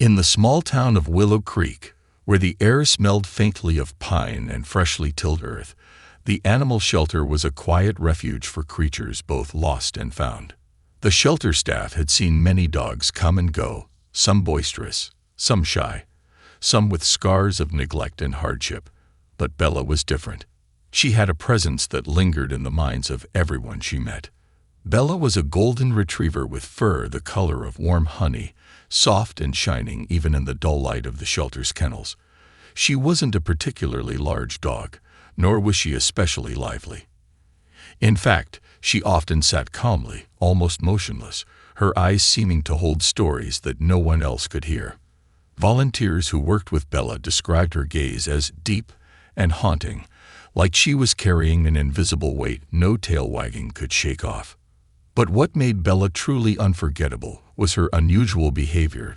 In the small town of Willow Creek, where the air smelled faintly of pine and freshly tilled earth, the animal shelter was a quiet refuge for creatures both lost and found. The shelter staff had seen many dogs come and go, some boisterous, some shy, some with scars of neglect and hardship. But Bella was different. She had a presence that lingered in the minds of everyone she met. Bella was a golden retriever with fur the color of warm honey, soft and shining even in the dull light of the shelter's kennels. She wasn't a particularly large dog, nor was she especially lively. In fact, she often sat calmly, almost motionless, her eyes seeming to hold stories that no one else could hear. Volunteers who worked with Bella described her gaze as deep and haunting, like she was carrying an invisible weight no tail wagging could shake off. But what made Bella truly unforgettable was her unusual behavior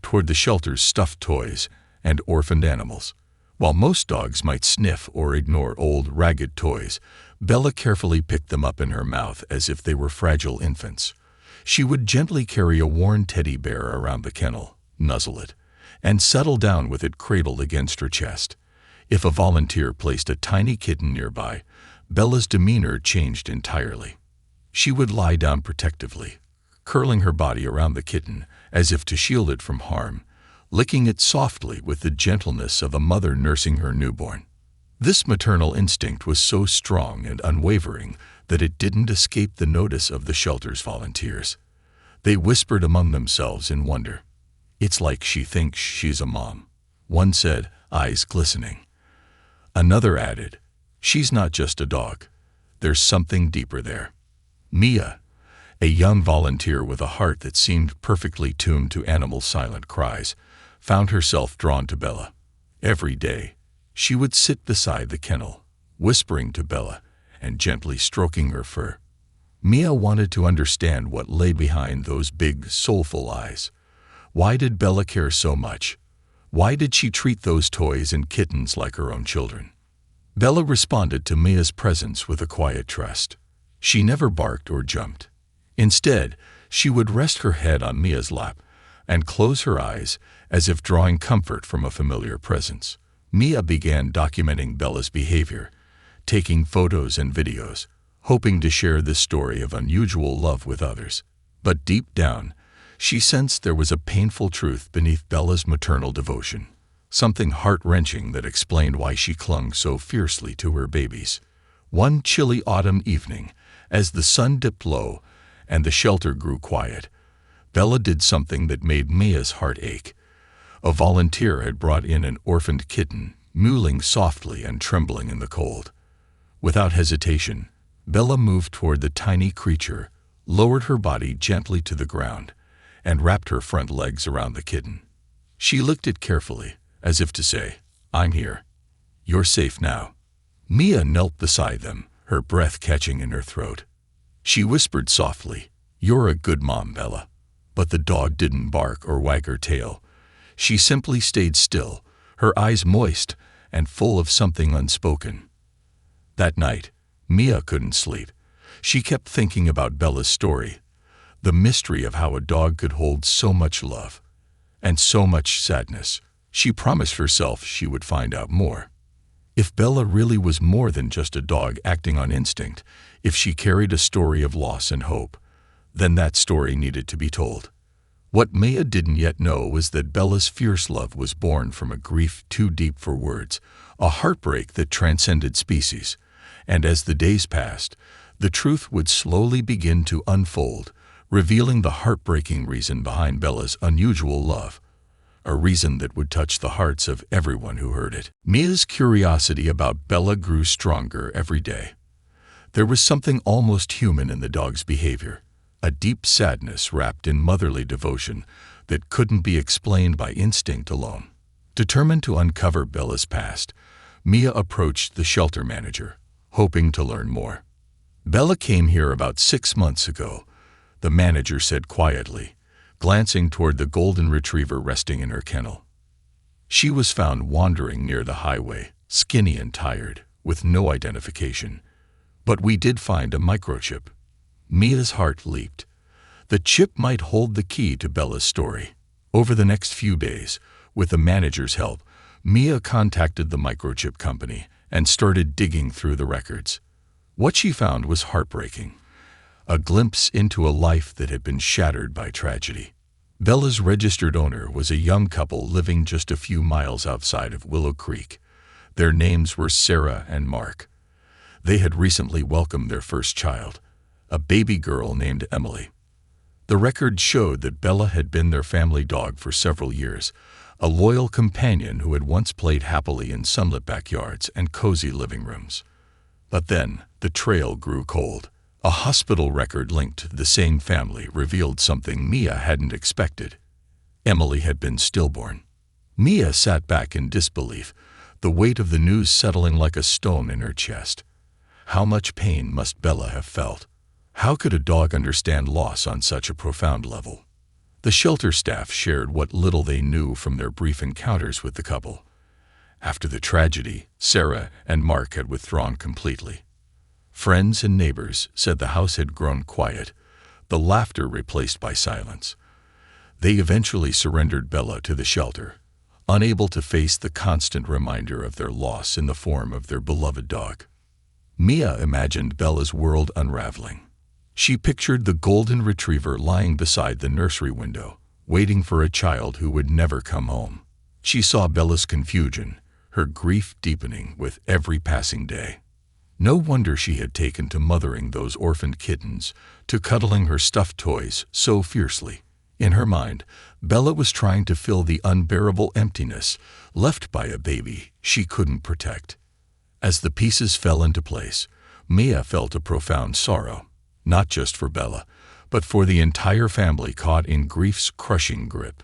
toward the shelter's stuffed toys and orphaned animals. While most dogs might sniff or ignore old, ragged toys, Bella carefully picked them up in her mouth as if they were fragile infants. She would gently carry a worn teddy bear around the kennel, nuzzle it, and settle down with it cradled against her chest. If a volunteer placed a tiny kitten nearby, Bella's demeanor changed entirely. She would lie down protectively, curling her body around the kitten as if to shield it from harm, licking it softly with the gentleness of a mother nursing her newborn. This maternal instinct was so strong and unwavering that it didn't escape the notice of the shelter's volunteers. They whispered among themselves in wonder. "It's like she thinks she's a mom," one said, eyes glistening. Another added, "She's not just a dog. There's something deeper there." Mia, a young volunteer with a heart that seemed perfectly tuned to animals' silent cries, found herself drawn to Bella. Every day, she would sit beside the kennel, whispering to Bella and gently stroking her fur. Mia wanted to understand what lay behind those big, soulful eyes. Why did Bella care so much? Why did she treat those toys and kittens like her own children? Bella responded to Mia's presence with a quiet trust. She never barked or jumped. Instead, she would rest her head on Mia's lap and close her eyes as if drawing comfort from a familiar presence. Mia began documenting Bella's behavior, taking photos and videos, hoping to share this story of unusual love with others. But deep down, she sensed there was a painful truth beneath Bella's maternal devotion, something heart-wrenching that explained why she clung so fiercely to her babies. One chilly autumn evening, as the sun dipped low and the shelter grew quiet, Bella did something that made Mia's heart ache. A volunteer had brought in an orphaned kitten, mewling softly and trembling in the cold. Without hesitation, Bella moved toward the tiny creature, lowered her body gently to the ground, and wrapped her front legs around the kitten. She licked it carefully, as if to say, "I'm here. You're safe now." Mia knelt beside them, her breath catching in her throat. She whispered softly, "You're a good mom, Bella." But the dog didn't bark or wag her tail. She simply stayed still, her eyes moist and full of something unspoken. That night, Mia couldn't sleep. She kept thinking about Bella's story, the mystery of how a dog could hold so much love and so much sadness. She promised herself she would find out more. If Bella really was more than just a dog acting on instinct, if she carried a story of loss and hope, then that story needed to be told. What Mia didn't yet know was that Bella's fierce love was born from a grief too deep for words, a heartbreak that transcended species. And as the days passed, the truth would slowly begin to unfold, revealing the heartbreaking reason behind Bella's unusual love, a reason that would touch the hearts of everyone who heard it. Mia's curiosity about Bella grew stronger every day. There was something almost human in the dog's behavior, a deep sadness wrapped in motherly devotion that couldn't be explained by instinct alone. Determined to uncover Bella's past, Mia approached the shelter manager, hoping to learn more. "Bella came here about 6 months ago," the manager said quietly, glancing toward the golden retriever resting in her kennel. "She was found wandering near the highway, skinny and tired, with no identification. But we did find a microchip." Mia's heart leaped. The chip might hold the key to Bella's story. Over the next few days, with the manager's help, Mia contacted the microchip company and started digging through the records. What she found was heartbreaking. A glimpse into a life that had been shattered by tragedy. Bella's registered owner was a young couple living just a few miles outside of Willow Creek. Their names were Sarah and Mark. They had recently welcomed their first child, a baby girl named Emily. The record showed that Bella had been their family dog for several years, a loyal companion who had once played happily in sunlit backyards and cozy living rooms. But then, the trail grew cold. A hospital record linked to the same family revealed something Mia hadn't expected. Emily had been stillborn. Mia sat back in disbelief, the weight of the news settling like a stone in her chest. How much pain must Bella have felt? How could a dog understand loss on such a profound level? The shelter staff shared what little they knew from their brief encounters with the couple. After the tragedy, Sarah and Mark had withdrawn completely. Friends and neighbors said the house had grown quiet, the laughter replaced by silence. They eventually surrendered Bella to the shelter, unable to face the constant reminder of their loss in the form of their beloved dog. Mia imagined Bella's world unraveling. She pictured the golden retriever lying beside the nursery window, waiting for a child who would never come home. She saw Bella's confusion, her grief deepening with every passing day. No wonder she had taken to mothering those orphaned kittens, to cuddling her stuffed toys so fiercely. In her mind, Bella was trying to fill the unbearable emptiness left by a baby she couldn't protect. As the pieces fell into place, Mia felt a profound sorrow, not just for Bella, but for the entire family caught in grief's crushing grip.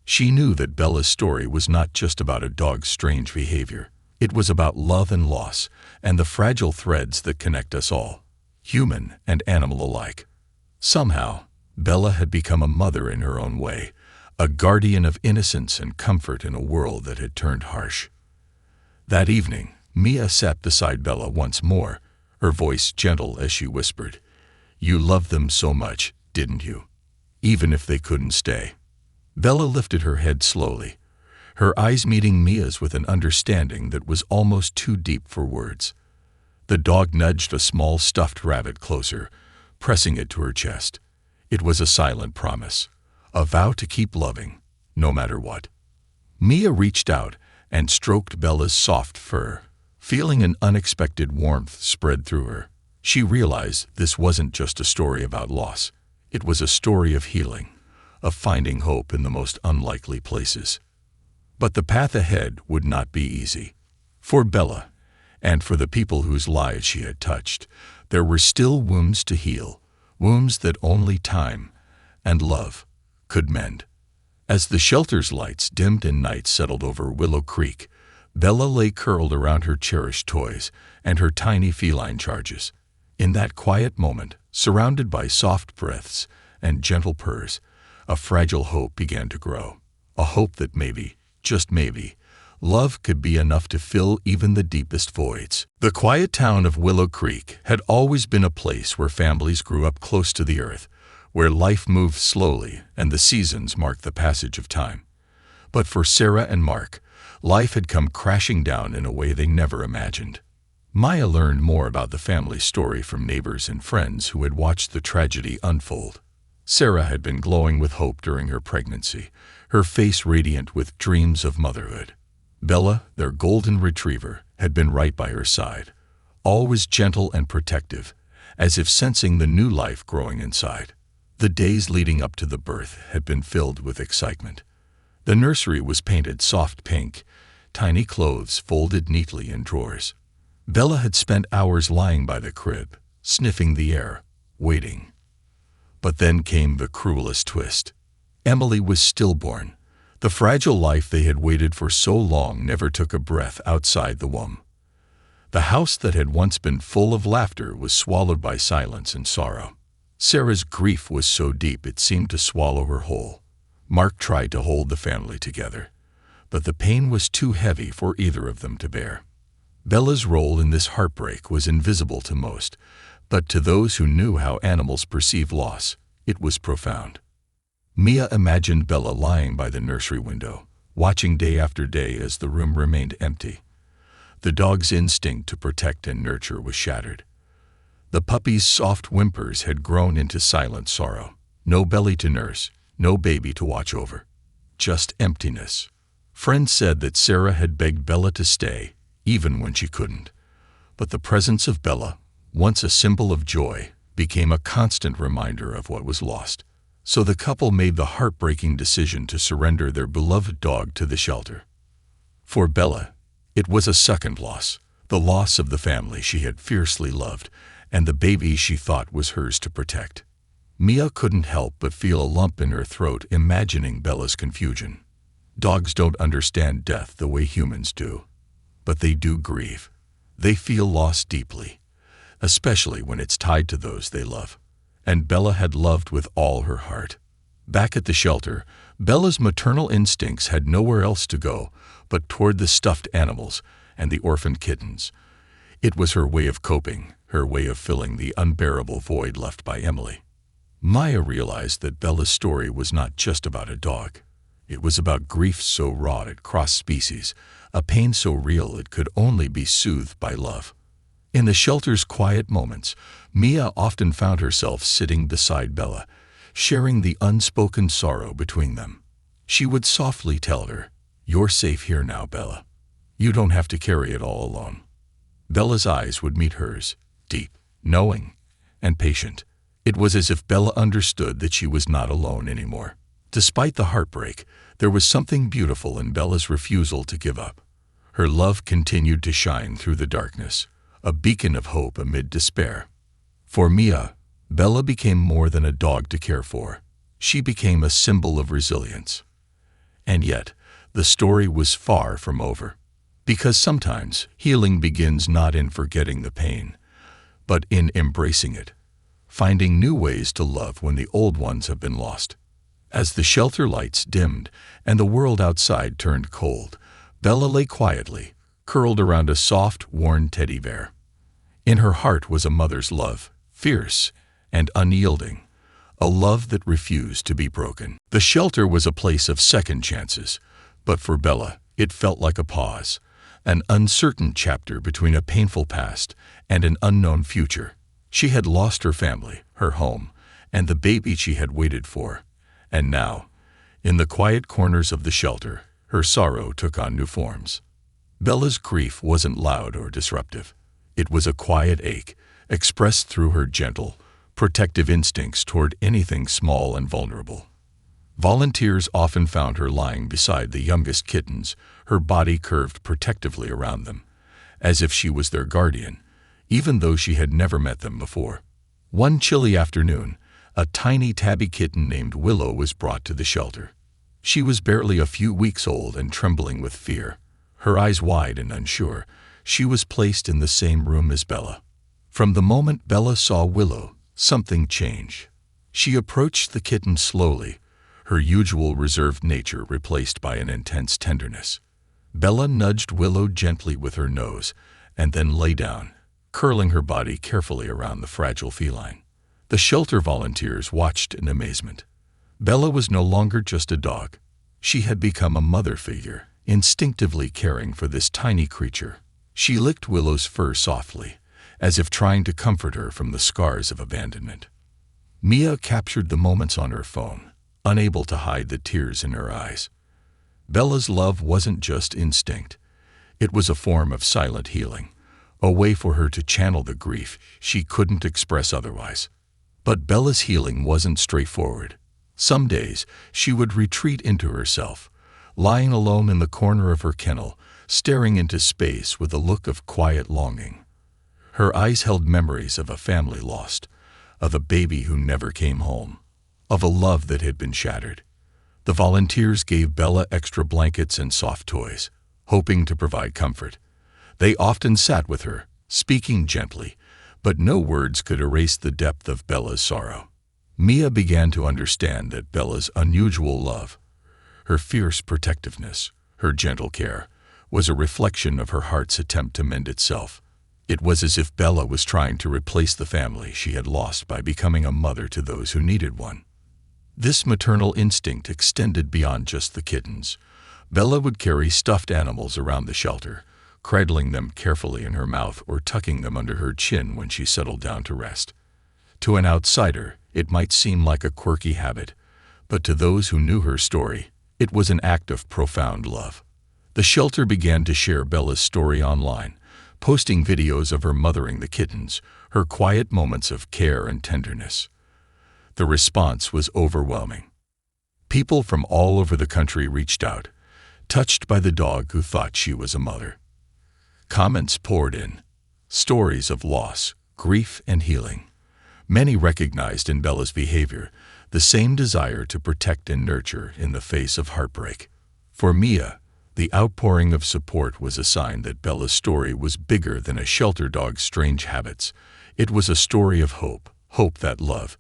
She knew that Bella's story was not just about a dog's strange behavior. It was about love and loss, and the fragile threads that connect us all, human and animal alike. Somehow, Bella had become a mother in her own way, a guardian of innocence and comfort in a world that had turned harsh. That evening, Mia sat beside Bella once more, her voice gentle as she whispered, "You loved them so much, didn't you? Even if they couldn't stay." Bella lifted her head slowly, her eyes meeting Mia's with an understanding that was almost too deep for words. The dog nudged a small stuffed rabbit closer, pressing it to her chest. It was a silent promise, a vow to keep loving, no matter what. Mia reached out and stroked Bella's soft fur, feeling an unexpected warmth spread through her. She realized this wasn't just a story about loss. It was a story of healing, of finding hope in the most unlikely places. But the path ahead would not be easy. For Bella, and for the people whose lives she had touched, there were still wounds to heal, wounds that only time and love could mend. As the shelter's lights dimmed and night settled over Willow Creek, Bella lay curled around her cherished toys and her tiny feline charges. In that quiet moment, surrounded by soft breaths and gentle purrs, a fragile hope began to grow. A hope that maybe, just maybe, love could be enough to fill even the deepest voids. The quiet town of Willow Creek had always been a place where families grew up close to the earth, where life moved slowly and the seasons marked the passage of time. But for Sarah and Mark, life had come crashing down in a way they never imagined. Mia learned more about the family's story from neighbors and friends who had watched the tragedy unfold. Sarah had been glowing with hope during her pregnancy, her face radiant with dreams of motherhood. Bella, their golden retriever, had been right by her side, always gentle and protective, as if sensing the new life growing inside. The days leading up to the birth had been filled with excitement. The nursery was painted soft pink, tiny clothes folded neatly in drawers. Bella had spent hours lying by the crib, sniffing the air, waiting. But then came the cruelest twist. Emily was stillborn. The fragile life they had waited for so long never took a breath outside the womb. The house that had once been full of laughter was swallowed by silence and sorrow. Sarah's grief was so deep it seemed to swallow her whole. Mark tried to hold the family together, but the pain was too heavy for either of them to bear. Bella's role in this heartbreak was invisible to most, but to those who knew how animals perceive loss, it was profound. Mia imagined Bella lying by the nursery window, watching day after day as the room remained empty. The dog's instinct to protect and nurture was shattered. The puppy's soft whimpers had grown into silent sorrow. No belly to nurse, no baby to watch over. Just emptiness. Friends said that Sarah had begged Bella to stay, even when she couldn't. But the presence of Bella, once a symbol of joy, became a constant reminder of what was lost. So the couple made the heartbreaking decision to surrender their beloved dog to the shelter. For Bella, it was a second loss, the loss of the family she had fiercely loved, and the baby she thought was hers to protect. Mia couldn't help but feel a lump in her throat imagining Bella's confusion. Dogs don't understand death the way humans do, but they do grieve. They feel loss deeply, especially when it's tied to those they love. And Bella had loved with all her heart. Back at the shelter, Bella's maternal instincts had nowhere else to go but toward the stuffed animals and the orphaned kittens. It was her way of coping, her way of filling the unbearable void left by Emily. Maya realized that Bella's story was not just about a dog. It was about grief so raw it crossed species, a pain so real it could only be soothed by love. In the shelter's quiet moments, Mia often found herself sitting beside Bella, sharing the unspoken sorrow between them. She would softly tell her, "You're safe here now, Bella. You don't have to carry it all alone." Bella's eyes would meet hers, deep, knowing, and patient. It was as if Bella understood that she was not alone anymore. Despite the heartbreak, there was something beautiful in Bella's refusal to give up. Her love continued to shine through the darkness, a beacon of hope amid despair. For Mia, Bella became more than a dog to care for. She became a symbol of resilience. And yet, the story was far from over. Because sometimes healing begins not in forgetting the pain, but in embracing it, finding new ways to love when the old ones have been lost. As the shelter lights dimmed and the world outside turned cold, Bella lay quietly, curled around a soft, worn teddy bear. In her heart was a mother's love, fierce and unyielding, a love that refused to be broken. The shelter was a place of second chances, but for Bella, it felt like a pause, an uncertain chapter between a painful past and an unknown future. She had lost her family, her home, and the baby she had waited for. And now, in the quiet corners of the shelter, her sorrow took on new forms. Bella's grief wasn't loud or disruptive. It was a quiet ache, expressed through her gentle, protective instincts toward anything small and vulnerable. Volunteers often found her lying beside the youngest kittens, her body curved protectively around them, as if she was their guardian, even though she had never met them before. One chilly afternoon, a tiny tabby kitten named Willow was brought to the shelter. She was barely a few weeks old and trembling with fear. Her eyes wide and unsure, she was placed in the same room as Bella. From the moment Bella saw Willow, something changed. She approached the kitten slowly, her usual reserved nature replaced by an intense tenderness. Bella nudged Willow gently with her nose and then lay down, curling her body carefully around the fragile feline. The shelter volunteers watched in amazement. Bella was no longer just a dog. She had become a mother figure, instinctively caring for this tiny creature. She licked Willow's fur softly, as if trying to comfort her from the scars of abandonment. Mia captured the moments on her phone, unable to hide the tears in her eyes. Bella's love wasn't just instinct. It was a form of silent healing, a way for her to channel the grief she couldn't express otherwise. But Bella's healing wasn't straightforward. Some days, she would retreat into herself, lying alone in the corner of her kennel, staring into space with a look of quiet longing. Her eyes held memories of a family lost, of a baby who never came home, of a love that had been shattered. The volunteers gave Bella extra blankets and soft toys, hoping to provide comfort. They often sat with her, speaking gently, but no words could erase the depth of Bella's sorrow. Mia began to understand that Bella's unusual love, her fierce protectiveness, her gentle care, was a reflection of her heart's attempt to mend itself. It was as if Bella was trying to replace the family she had lost by becoming a mother to those who needed one. This maternal instinct extended beyond just the kittens. Bella would carry stuffed animals around the shelter, cradling them carefully in her mouth or tucking them under her chin when she settled down to rest. To an outsider, it might seem like a quirky habit, but to those who knew her story, it was an act of profound love. The shelter began to share Bella's story online, posting videos of her mothering the kittens, her quiet moments of care and tenderness. The response was overwhelming. People from all over the country reached out, touched by the dog who thought she was a mother. Comments poured in, stories of loss, grief, and healing. Many recognized in Bella's behavior the same desire to protect and nurture in the face of heartbreak. For Mia, the outpouring of support was a sign that Bella's story was bigger than a shelter dog's strange habits. It was a story of hope, hope that love,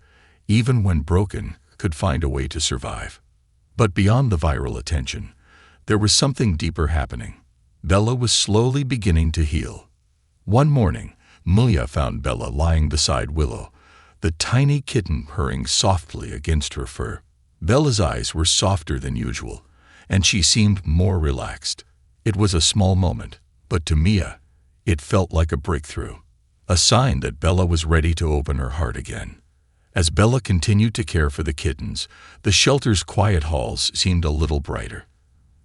even when broken, could find a way to survive. But beyond the viral attention, there was something deeper happening. Bella was slowly beginning to heal. One morning, Mia found Bella lying beside Willow, the tiny kitten purring softly against her fur. Bella's eyes were softer than usual, and she seemed more relaxed. It was a small moment, but to Mia, it felt like a breakthrough, a sign that Bella was ready to open her heart again. As Bella continued to care for the kittens, the shelter's quiet halls seemed a little brighter.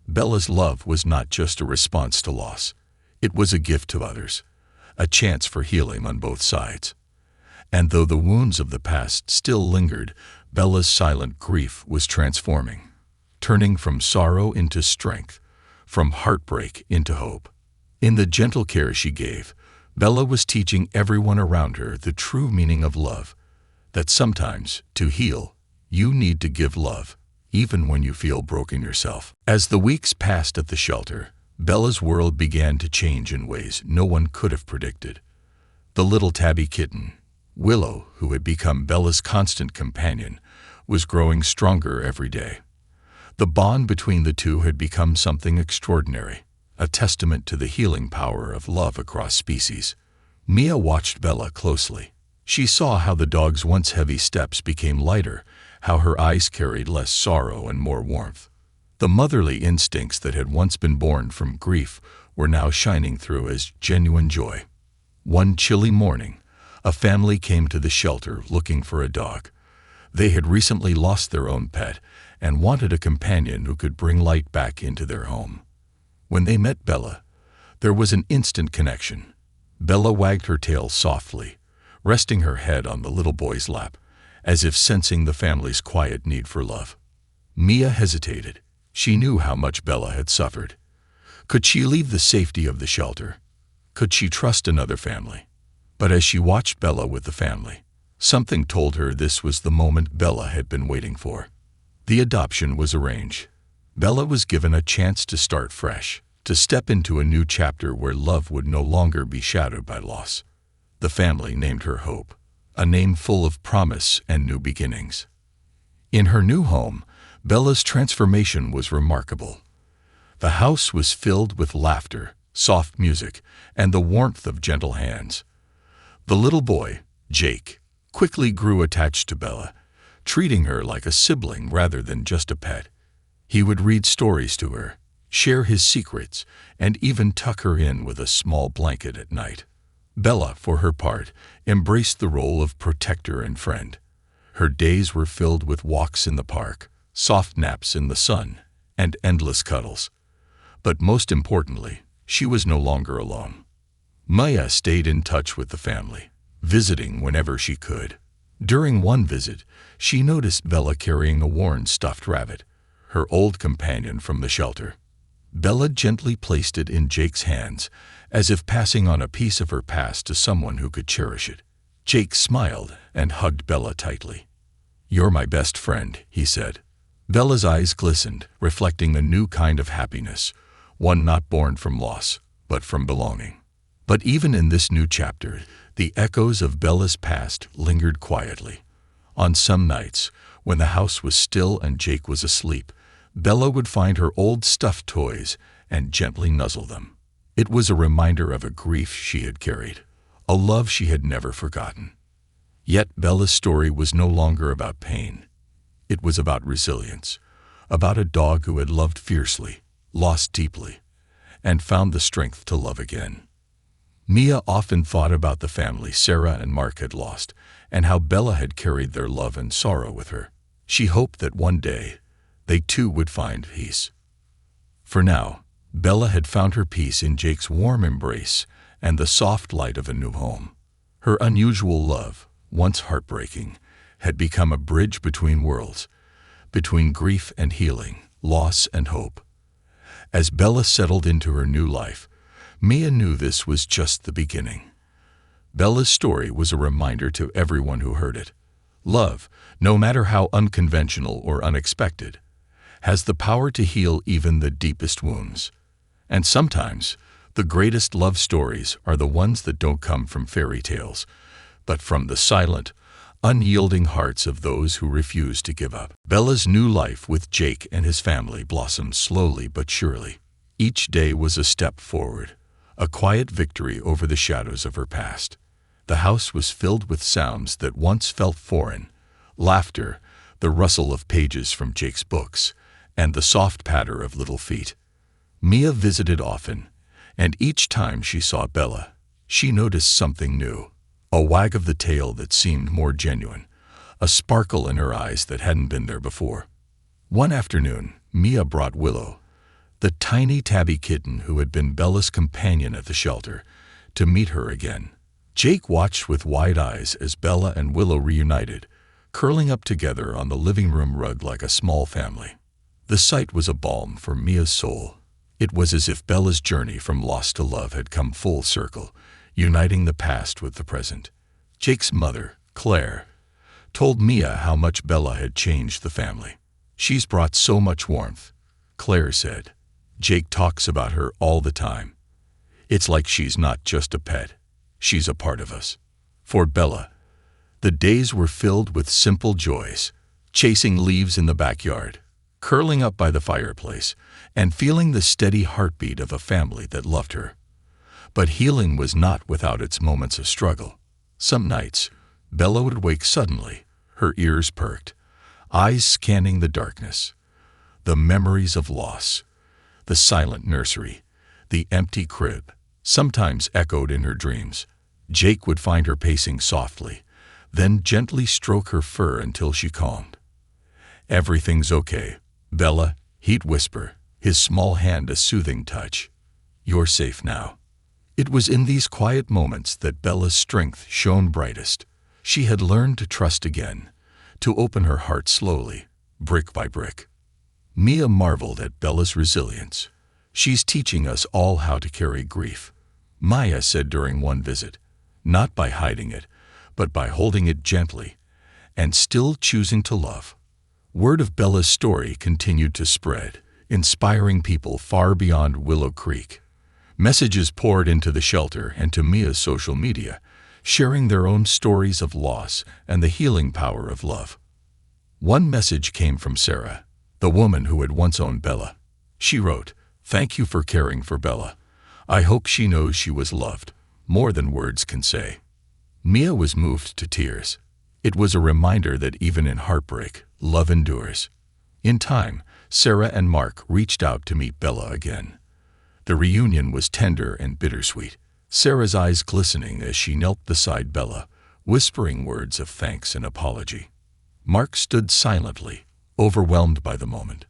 Bella's love was not just a response to loss. It was a gift to others, a chance for healing on both sides. And though the wounds of the past still lingered, Bella's silent grief was transforming, turning from sorrow into strength, from heartbreak into hope. In the gentle care she gave, Bella was teaching everyone around her the true meaning of love, that sometimes, to heal, you need to give love, even when you feel broken yourself. As the weeks passed at the shelter, Bella's world began to change in ways no one could have predicted. The little tabby kitten, Willow, who had become Bella's constant companion, was growing stronger every day. The bond between the two had become something extraordinary, a testament to the healing power of love across species. Mia watched Bella closely. She saw how the dog's once heavy steps became lighter, how her eyes carried less sorrow and more warmth. The motherly instincts that had once been born from grief were now shining through as genuine joy. One chilly morning, a family came to the shelter looking for a dog. They had recently lost their own pet and wanted a companion who could bring light back into their home. When they met Bella, there was an instant connection. Bella wagged her tail softly, resting her head on the little boy's lap, as if sensing the family's quiet need for love. Mia hesitated. She knew how much Bella had suffered. Could she leave the safety of the shelter? Could she trust another family? But as she watched Bella with the family, something told her this was the moment Bella had been waiting for. The adoption was arranged. Bella was given a chance to start fresh, to step into a new chapter where love would no longer be shadowed by loss. The family named her Hope, a name full of promise and new beginnings. In her new home, Bella's transformation was remarkable. The house was filled with laughter, soft music, and the warmth of gentle hands. The little boy, Jake, quickly grew attached to Bella, treating her like a sibling rather than just a pet. He would read stories to her, share his secrets, and even tuck her in with a small blanket at night. Bella, for her part, embraced the role of protector and friend. Her days were filled with walks in the park, soft naps in the sun, and endless cuddles. But most importantly, she was no longer alone. Maya stayed in touch with the family, visiting whenever she could. During one visit, she noticed Bella carrying a worn stuffed rabbit, her old companion from the shelter. Bella gently placed it in Jake's hands, as if passing on a piece of her past to someone who could cherish it. Jake smiled and hugged Bella tightly. "You're my best friend," he said. Bella's eyes glistened, reflecting a new kind of happiness, one not born from loss, but from belonging. But even in this new chapter, the echoes of Bella's past lingered quietly. On some nights, when the house was still and Jake was asleep, Bella would find her old stuffed toys and gently nuzzle them. It was a reminder of a grief she had carried, a love she had never forgotten. Yet Bella's story was no longer about pain. It was about resilience, about a dog who had loved fiercely, lost deeply, and found the strength to love again. Mia often thought about the family Sarah and Mark had lost, and how Bella had carried their love and sorrow with her. She hoped that one day they too would find peace. For now, Bella had found her peace in Jake's warm embrace and the soft light of a new home. Her unusual love, once heartbreaking, had become a bridge between worlds, between grief and healing, loss and hope. As Bella settled into her new life, Mia knew this was just the beginning. Bella's story was a reminder to everyone who heard it. Love, no matter how unconventional or unexpected, has the power to heal even the deepest wounds. And sometimes, the greatest love stories are the ones that don't come from fairy tales, but from the silent, unyielding hearts of those who refuse to give up. Bella's new life with Jake and his family blossomed slowly but surely. Each day was a step forward, a quiet victory over the shadows of her past. The house was filled with sounds that once felt foreign: laughter, the rustle of pages from Jake's books, and the soft patter of little feet. Mia visited often, and each time she saw Bella, she noticed something new. A wag of the tail that seemed more genuine, a sparkle in her eyes that hadn't been there before. One afternoon, Mia brought Willow, the tiny tabby kitten who had been Bella's companion at the shelter, to meet her again. Jake watched with wide eyes as Bella and Willow reunited, curling up together on the living room rug like a small family. The sight was a balm for Mia's soul. It was as if Bella's journey from lost to love had come full circle, uniting the past with the present. Jake's mother, Claire, told Mia how much Bella had changed the family. "She's brought so much warmth," Claire said. "Jake talks about her all the time. It's like she's not just a pet, she's a part of us." For Bella, the days were filled with simple joys: chasing leaves in the backyard, curling up by the fireplace, and feeling the steady heartbeat of a family that loved her. But healing was not without its moments of struggle. Some nights, Bella would wake suddenly, her ears perked, eyes scanning the darkness. The memories of loss, the silent nursery, the empty crib, sometimes echoed in her dreams. Jake would find her pacing softly, then gently stroke her fur until she calmed. "Everything's okay, Bella," he'd whisper, his small hand a soothing touch. "You're safe now." It was in these quiet moments that Bella's strength shone brightest. She had learned to trust again, to open her heart slowly, brick by brick. Mia marveled at Bella's resilience. "She's teaching us all how to carry grief," Maya said during one visit, "not by hiding it, but by holding it gently, and still choosing to love." Word of Bella's story continued to spread, inspiring people far beyond Willow Creek. Messages poured into the shelter and to Mia's social media, sharing their own stories of loss and the healing power of love. One message came from Sarah, the woman who had once owned Bella. She wrote, "Thank you for caring for Bella. I hope she knows she was loved, more than words can say." Mia was moved to tears. It was a reminder that even in heartbreak, love endures. In time, Sarah and Mark reached out to meet Bella again. The reunion was tender and bittersweet, Sarah's eyes glistening as she knelt beside Bella, whispering words of thanks and apology. Mark stood silently, overwhelmed by the moment.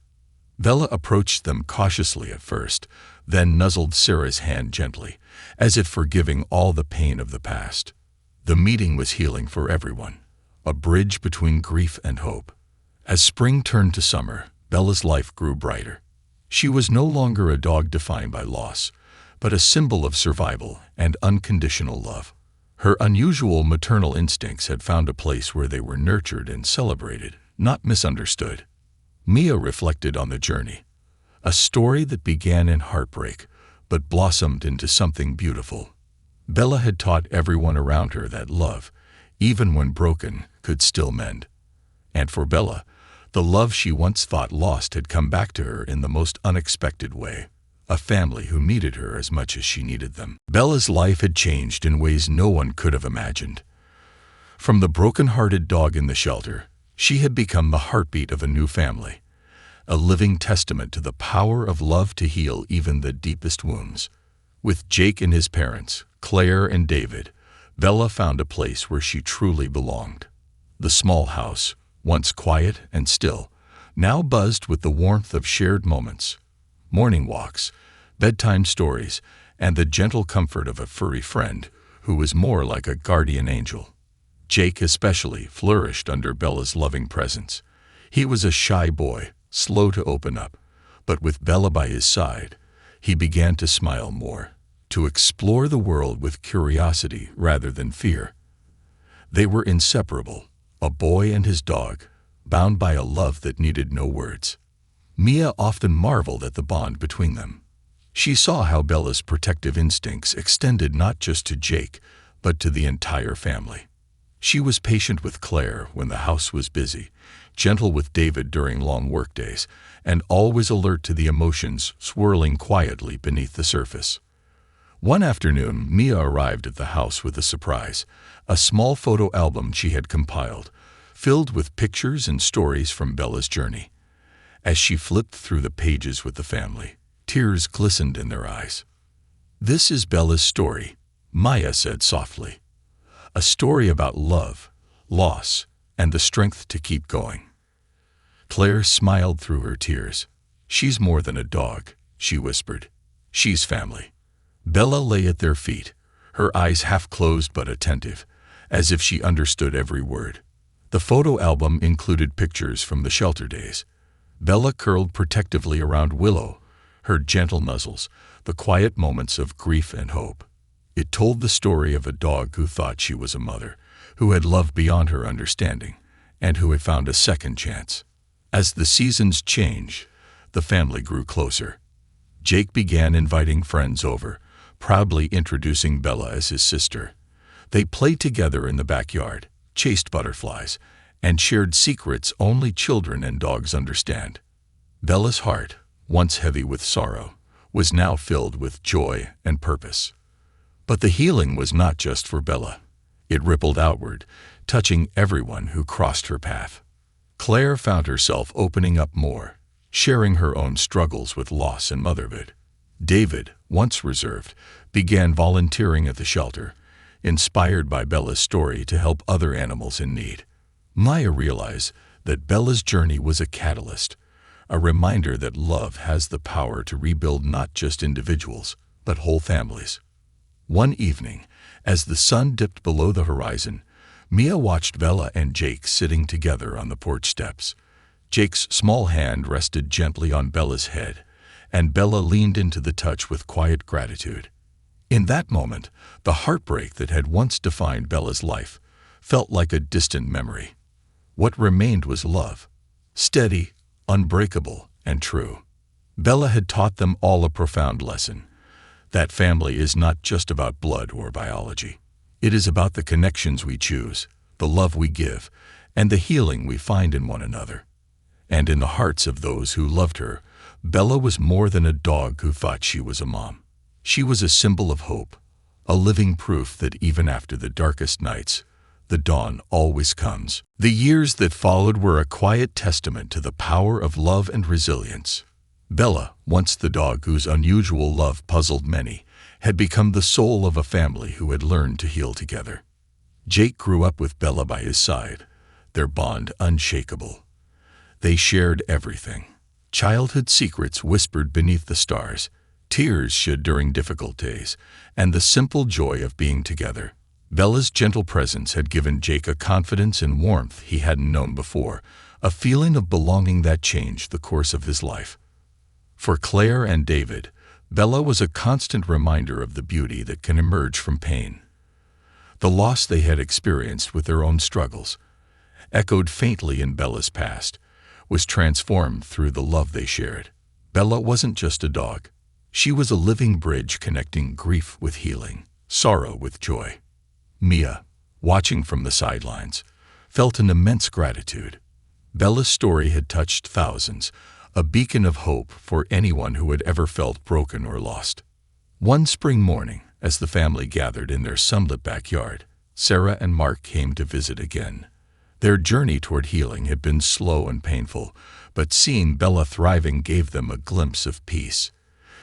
Bella approached them cautiously at first, then nuzzled Sarah's hand gently, as if forgiving all the pain of the past. The meeting was healing for everyone, a bridge between grief and hope. As spring turned to summer, Bella's life grew brighter. She was no longer a dog defined by loss, but a symbol of survival and unconditional love. Her unusual maternal instincts had found a place where they were nurtured and celebrated, not misunderstood. Mia reflected on the journey, a story that began in heartbreak but blossomed into something beautiful. Bella had taught everyone around her that love, even when broken, could still mend. And for Bella, the love she once thought lost had come back to her in the most unexpected way, a family who needed her as much as she needed them. Bella's life had changed in ways no one could have imagined. From the broken-hearted dog in the shelter She had become the heartbeat of a new family, a living testament to the power of love to heal even the deepest wounds. With Jake and his parents, Claire and David, Bella found a place where she truly belonged. The small house, once quiet and still, now buzzed with the warmth of shared moments, morning walks, bedtime stories, and the gentle comfort of a furry friend who was more like a guardian angel. Jake especially flourished under Bella's loving presence. He was a shy boy, slow to open up, but with Bella by his side, he began to smile more, to explore the world with curiosity rather than fear. They were inseparable, a boy and his dog, bound by a love that needed no words. Mia often marveled at the bond between them. She saw how Bella's protective instincts extended not just to Jake, but to the entire family. She was patient with Claire when the house was busy, gentle with David during long workdays, and always alert to the emotions swirling quietly beneath the surface. One afternoon, Mia arrived at the house with a surprise, a small photo album she had compiled, filled with pictures and stories from Bella's journey. As she flipped through the pages with the family, tears glistened in their eyes. "This is Bella's story," Maya said softly. "A story about love, loss, and the strength to keep going." Claire smiled through her tears. "She's more than a dog," she whispered. "She's family." Bella lay at their feet, her eyes half closed but attentive, as if she understood every word. The photo album included pictures from the shelter days. Bella curled protectively around Willow, her gentle nuzzles, the quiet moments of grief and hope. It told the story of a dog who thought she was a mother, who had loved beyond her understanding, and who had found a second chance. As the seasons changed, the family grew closer. Jake began inviting friends over, proudly introducing Bella as his sister. They played together in the backyard, chased butterflies, and shared secrets only children and dogs understand. Bella's heart, once heavy with sorrow, was now filled with joy and purpose. But the healing was not just for Bella. It rippled outward, touching everyone who crossed her path. Claire found herself opening up more, sharing her own struggles with loss and motherhood. David, once reserved, began volunteering at the shelter, inspired by Bella's story to help other animals in need. Maya realized that Bella's journey was a catalyst, a reminder that love has the power to rebuild not just individuals, but whole families. One evening, as the sun dipped below the horizon, Mia watched Bella and Jake sitting together on the porch steps. Jake's small hand rested gently on Bella's head, and Bella leaned into the touch with quiet gratitude. In that moment, the heartbreak that had once defined Bella's life felt like a distant memory. What remained was love, steady, unbreakable, and true. Bella had taught them all a profound lesson. That family is not just about blood or biology. It is about the connections we choose, the love we give, and the healing we find in one another. And in the hearts of those who loved her, Bella was more than a dog who thought she was a mom. She was a symbol of hope, a living proof that even after the darkest nights, the dawn always comes. The years that followed were a quiet testament to the power of love and resilience. Bella, once the dog whose unusual love puzzled many, had become the soul of a family who had learned to heal together. Jake grew up with Bella by his side, their bond unshakable. They shared everything. Childhood secrets whispered beneath the stars, tears shed during difficult days, and the simple joy of being together. Bella's gentle presence had given Jake a confidence and warmth he hadn't known before, a feeling of belonging that changed the course of his life. For Claire and David, Bella was a constant reminder of the beauty that can emerge from pain. The loss they had experienced with their own struggles, echoed faintly in Bella's past, was transformed through the love they shared. Bella wasn't just a dog. She was a living bridge connecting grief with healing, sorrow with joy. Mia, watching from the sidelines, felt an immense gratitude. Bella's story had touched thousands, a beacon of hope for anyone who had ever felt broken or lost. One spring morning, as the family gathered in their sunlit backyard, Sarah and Mark came to visit again. Their journey toward healing had been slow and painful, but seeing Bella thriving gave them a glimpse of peace.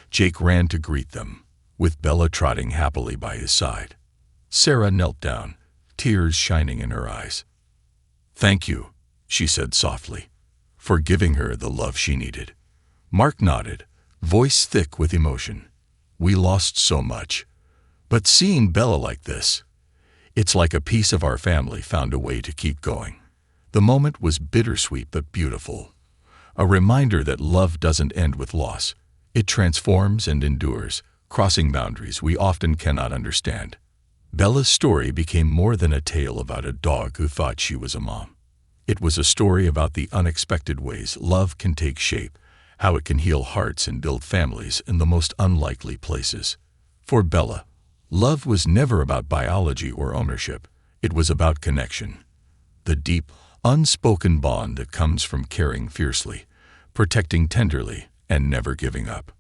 Jake ran to greet them, with Bella trotting happily by his side. Sarah knelt down, tears shining in her eyes. "Thank you," she said softly, "for giving her the love she needed." Mark nodded, voice thick with emotion. "We lost so much. But seeing Bella like this, it's like a piece of our family found a way to keep going." The moment was bittersweet but beautiful. A reminder that love doesn't end with loss. It transforms and endures, crossing boundaries we often cannot understand. Bella's story became more than a tale about a dog who thought she was a mom. It was a story about the unexpected ways love can take shape, how it can heal hearts and build families in the most unlikely places. For Bella, love was never about biology or ownership. It was about connection. The deep, unspoken bond that comes from caring fiercely, protecting tenderly, and never giving up.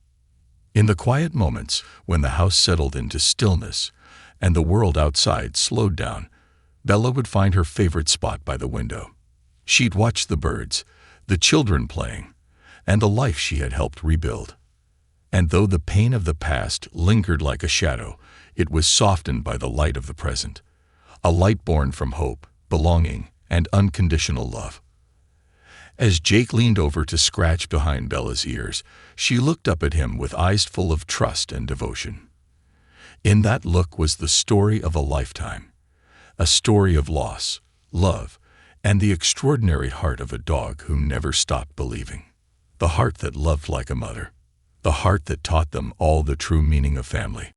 In the quiet moments, when the house settled into stillness and the world outside slowed down, Bella would find her favorite spot by the window. She'd watch the birds, the children playing, and the life she had helped rebuild. And though the pain of the past lingered like a shadow, it was softened by the light of the present, a light born from hope, belonging, and unconditional love. As Jake leaned over to scratch behind Bella's ears, she looked up at him with eyes full of trust and devotion. In that look was the story of a lifetime, a story of loss, love, and the extraordinary heart of a dog who never stopped believing. The heart that loved like a mother, the heart that taught them all the true meaning of family.